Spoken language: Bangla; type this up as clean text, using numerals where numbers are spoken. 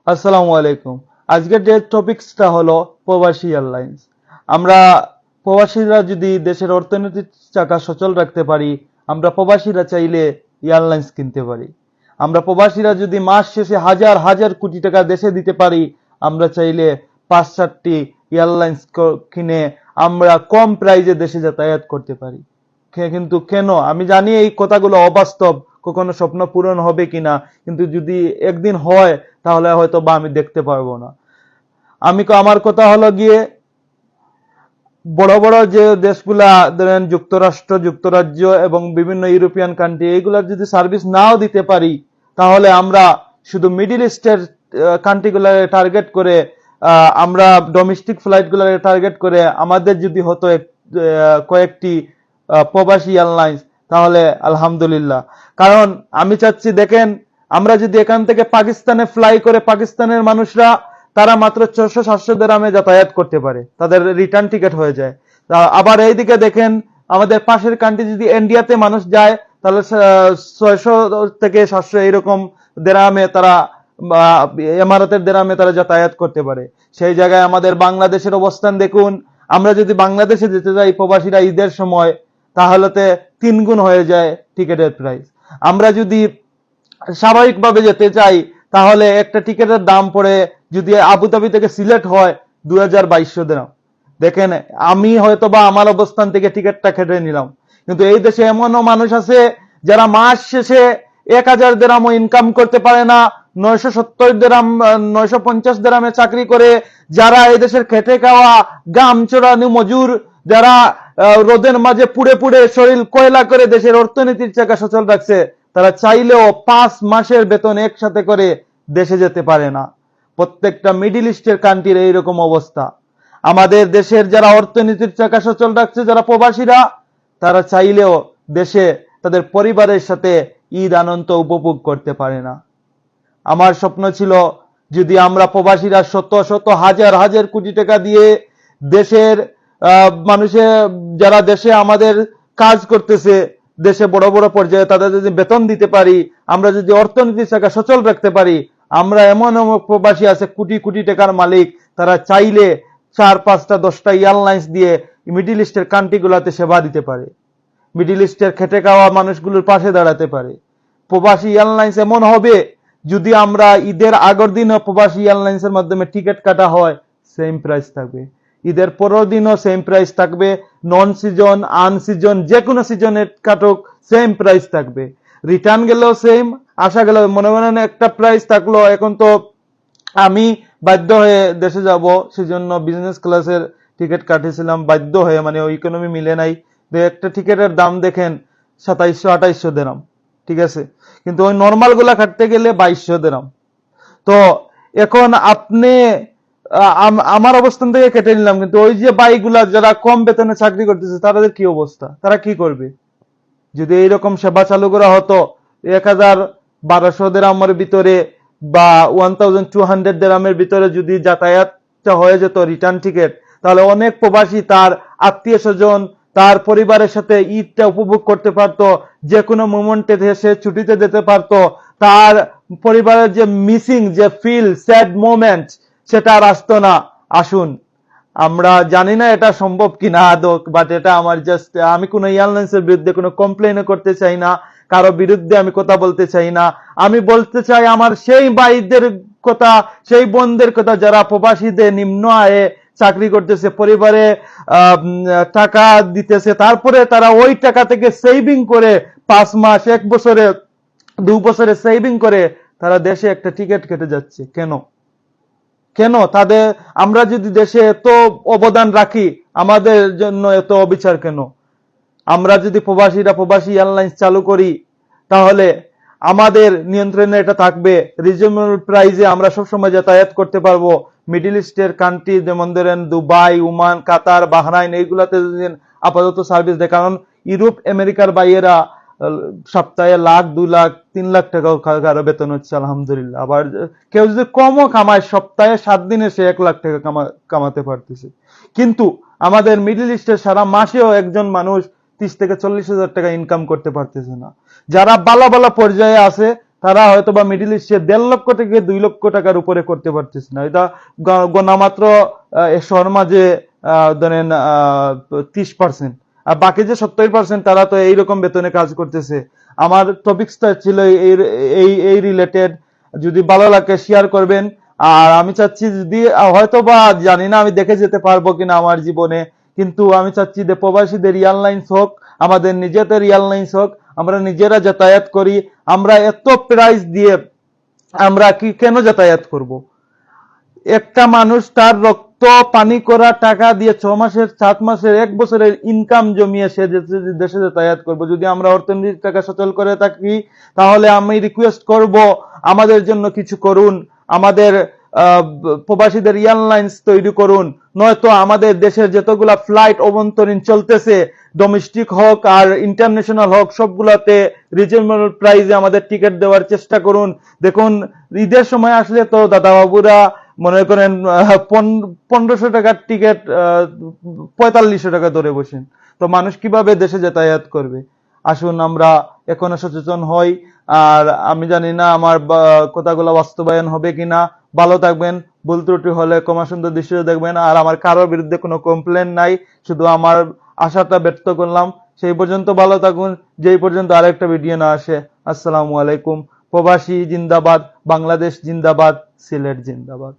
আসসালামু আলাইকুম। আজকের যে টপিকসটা হলো প্রবাসী এয়ারলাইন্স। আমরা প্রবাসীরা যদি দেশের অর্থনৈতিক চাকা সচল রাখতে পারি, আমরা প্রবাসীরা চাইলে এয়ারলাইন্স কিনতে পারি। আমরা প্রবাসীরা যদি মাস শেষে হাজার হাজার কোটি টাকা দেশে দিতে পারি, আমরা চাইলে ৫-৭টি এয়ারলাইন্স কিনে আমরা কম প্রাইজে দেশে যাতায়াত করতে পারি। কিন্তু কেন? আমি জানি এই কথাগুলো অবাস্তব, কখনো স্বপ্ন পূরণ হবে কিনা, কিন্তু যদি একদিন হয় তাহলে হয়তো বা আমি দেখতে পারবো না। আমার কথা হলো গিয়ে, বড় বড় যে দেশগুলা ধরেন যুক্তরাষ্ট্র, যুক্তরাজ্য এবং বিভিন্ন ইউরোপিয়ান কান্ট্রি, এইগুলা যদি সার্ভিস নাও দিতে পারি, তাহলে আমরা শুধু মিডিল ইস্টের কান্ট্রিগুলারে টার্গেট করে, আমরা ডোমেস্টিক ফ্লাইট গুলারে টার্গেট করে আমাদের যদি হতো কয়েকটি প্রবাসী এয়ারলাইন্স, তাহলে আলহামদুলিল্লাহ। কারণ আমি চাচ্ছি, দেখেন, আমরা যদি এখান থেকে পাকিস্তানে ফ্লাই করে, পাকিস্তানের মানুষরা তারা মাত্র 400-700 দিরহামে যাতায়াত করতে পারে, তাদের রিটার্ন টিকিট হয়ে যায়। আবার এইদিকে দেখেন, আমাদের পাশের কান্ট্রি যদি ইন্ডিয়াতে মানুষ যায়, তাহলে 600 থেকে 700 এরকম দিরহামে তারা, ইমারাতের দিরহামে তারা যাতায়াত করতে পারে। সেই জায়গায় আমাদের বাংলাদেশের অবস্থান দেখুন। আমরা যদি বাংলাদেশে যেতে যাই প্রবাসীরা ঈদের সময়, তাহলে 3 গুণ হয়ে যায় টিকিটের প্রাইস। আমরা যদি স্বাভাবিকভাবে যেতে চাই, তাহলে একটা টিকিটের দাম পড়ে, যদি আবুধাবি থেকে সিলেট হয়, 2200 দিরহাম। দেখেন, আমি হয়তো বা আমার অবস্থান থেকে টিকিটটা কেটে নিলাম, কিন্তু এই দেশে এমনও মানুষ আছে যারা মাস শেষে 1000 দিরহামও ইনকাম করতে পারে না, 970 দিরহাম, 950 দিরহামে চাকরি করে, যারা এই দেশের খেটে খাওয়া গাম চড়ানো মজুর, যারা রোদের মাঝে পুড়ে পুড়ে শরীর কয়লা করে দেশের অর্থনীতির চাকা সচল রাখছে, তারা চাইলেও 5 মাসের বেতন একসাথে করে দেশে যেতে পারে না। প্রত্যেকটা মিডিল ইস্টের কান্ট্রির এইরকম অবস্থা। আমাদের দেশের যারা অর্থনীতির চাকা সচল রাখছে, যারা প্রবাসীরা, তারা চাইলেও দেশে তাদের পরিবারের সাথে ঈদ আনন্দ উপভোগ করতে পারে না। আমার স্বপ্ন ছিল, যদি আমরা প্রবাসীরা শত শত হাজার হাজার কোটি টাকা দিয়ে দেশের মানুষের, যারা দেশে আমাদের কাজ করতেছে, দেশে বড় বড় পর্যায়ে তাদের যদি বেতন দিতে পারি, আমরা যদি অর্থনীতির চাকা সচল রাখতে পারি, আমরা এমন এমন প্রবাসী আছে কোটি কোটি টাকার মালিক, তারা চাইলে 4, 5, 10টা এয়ারলাইন্স দিয়ে মিডিল ইস্টের কান্ট্রিগুলোতে সেবা দিতে পারে, মিডিল ইস্টের খেটে খাওয়া মানুষগুলোর পাশে দাঁড়াতে পারে। প্রবাসী এয়ারলাইন্স এমন হবে, যদি আমরা ঈদের আগের দিনও প্রবাসী এয়ারলাইন্সের মাধ্যমে টিকিট কাটা হয়, সেম প্রাইস থাকবে। ঈদের পরের দিনও সেম প্রাইস থাকবে। নন সিজন, আন সিজন, যে কোনো সিজনে কাটুক, সেম প্রাইস থাকবে। রিটার্ন গেলেও সেম, আসা গেলেও মনে মনে একটা প্রাইস থাকলো। এখন তো আমি বাধ্য হয়ে দেশে যাব, সেজন্য বিজনেস ক্লাসের টিকিট কাটিয়েছিলাম বাধ্য হয়ে, মানে ওই ইকোনমি মিলে নাই। একটা টিকিটের দাম দেখেন 2700-2800 দিরহাম, ঠিক আছে, কিন্তু ওই নর্মাল গুলা কাটতে গেলে 2200 দিরহাম। তো এখন আপনি, আমার অবস্থান থেকে কেটে নিলাম, কিন্তু ওই যে বাইগুলা যারা কম বেতনে চাকরি করতেছে, তাদের কি অবস্থা, তারা কি করবে? যদি এইরকম সেবা চালু করা হতো, 1200 দিরহামের ভিতরে বা 1200 দিরহামের ভিতরে যদি যাতায়াতটা হয়ে যেত রিটার্ন টিকিট, তাহলে অনেক প্রবাসী তার আত্মীয় স্বজন, তার পরিবারের সাথে ঈদটা উপভোগ করতে পারতো, যে কোনো মোমেন্টে সে ছুটিতে যেতে পারতো। তার পরিবারের যে মিসিং যে ফিল, স্যাড মোমেন্ট, সেটা আর আসতো না। আসুন, আমরা জানি না এটা সম্ভব কিনা আদৌ, বাট এটা আমার জাস্ট, আমি কোনো এয়ারলাইন্সের বিরুদ্ধে কোনো কমপ্লেইনও করতে চাই না, কারো বিরুদ্ধে আমি কথা বলতে চাই না। আমি বলতে চাই আমার সেই ভাইদের কথা, সেই বোনদের কথা, যারা প্রবাসীদের নিম্ন আয়ে চাকরি করতেছে, পরিবারে টাকা দিতেছে, তারপরে তারা ওই টাকা থেকে সেভিং করে 5 মাস, 1 বছরে, 2 বছরে সেভিং করে তারা দেশে একটা টিকিট কেটে যাচ্ছে। কেন? কেন তাদের, আমরা যদি দেশে এত অবদান রাখি, আমাদের জন্য এত অবিচার কেন? আমরা যদি প্রবাসী এয়ারলাইন্স চালু করি, তাহলে আমাদের নিয়ন্ত্রণে এটা থাকবে। রিজনেবল প্রাইসে আমরা সবসময় যাতায়াত করতে পারবো। মিডিল ইস্টের কান্ট্রি যেমন ধরেন দুবাই, ওমান, কাতার, বাহরাইন, এইগুলাতে যদি আপাতত সার্ভিস দেয়, কারণ ইউরোপ আমেরিকার বাইরেরা সপ্তাহে 1,00,000, 2,00,000, 3,00,000 টাকাও কারো বেতন হচ্ছে আলহামদুলিল্লাহ। আবার কেউ যদি কমও কামায়, সপ্তাহে 7 দিনে সে 1,00,000 টাকা কামাতে পারতেছে। কিন্তু আমাদের মিডিল ইস্টে সারা মাসেও একজন মানুষ 30 থেকে 40 হাজার টাকা ইনকাম করতে পারতেছে না। যারা বালা বালা পর্যায়ে আছে, তারা হয়তো বা মিডিল ইস্টে 1.5 লক্ষ থেকে 2 লক্ষ টাকার উপরে করতে পারতেছে না। এটা গণমাত্র শহর মাঝে ধরেন 30%, আর বাকি যে 70% তারা তো এইরকম বেতনে কাজ করতেছে। আমার টপিকসটা ছিল এই এই এই রিলেটেড। যদি ভালো লাগে শেয়ার করবেন। আর আমি চাচ্ছি যদি হয়তো বা জানি না আমি দেখে যেতে পারবো কিনা আমার জীবনে, কিন্তু আমি চাচ্ছি যে প্রবাসীদের এয়ারলাইন্স হোক, আমাদের নিজেদের এয়ারলাইন্স হোক, আমরা নিজেরা যাতায়াত করি। আমরা এত প্রাইস দিয়ে আমরা কি কেন যাতায়াত করব? একটা মানুষ তার রক্ত পানি করা টাকা দিয়ে 6 মাসের 7 মাসের 1 বছরের ইনকাম জমিয়ে সে দেশে যাতায়াত করব। যদি আমরা অর্থনৈতিক টাকা সচল করে থাকি, তাহলে আমি রিকোয়েস্ট করব আমাদের জন্য কিছু করুন। আমাদের প্রবাসীদের এয়ারলাইন্স তৈরি করুন, নয়তো আমাদের দেশের যতগুলা ফ্লাইট অভ্যন্তরীণ চলতেছে, ডোমেস্টিক হোক আর ইন্টারন্যাশনাল হোক, সবগুলাতে রিজনেবল প্রাইসে আমাদের টিকিট দেওয়ার চেষ্টা করুন। দেখুন, ঈদের সময় আসলে তো দাদাবাবুরা মনে করেন 1500 টাকার টিকিট 4500 টাকা ধরে বসেন। তো মানুষ কিভাবে দেশে যাতায়াত করবে? আসুন আমরা এখনো সচেতন হই। আর আমি জানি না আমার কথাগুলো বাস্তবায়ন হবে কিনা। ভালো থাকবেন। ভুল ত্রুটি হলে ক্ষমা সুন্দর দৃষ্টিতে দেখবেন। আর আমার কারোর বিরুদ্ধে কোনো কমপ্লেন নাই, শুধু আমার আশাটা ব্যক্ত করলাম। সেই পর্যন্ত ভালো থাকুন, যেই পর্যন্ত আরেকটা ভিডিও না আসে। আসসালামু আলাইকুম। প্রবাসী জিন্দাবাদ, বাংলাদেশ জিন্দাবাদ, সিলেট জিন্দাবাদ।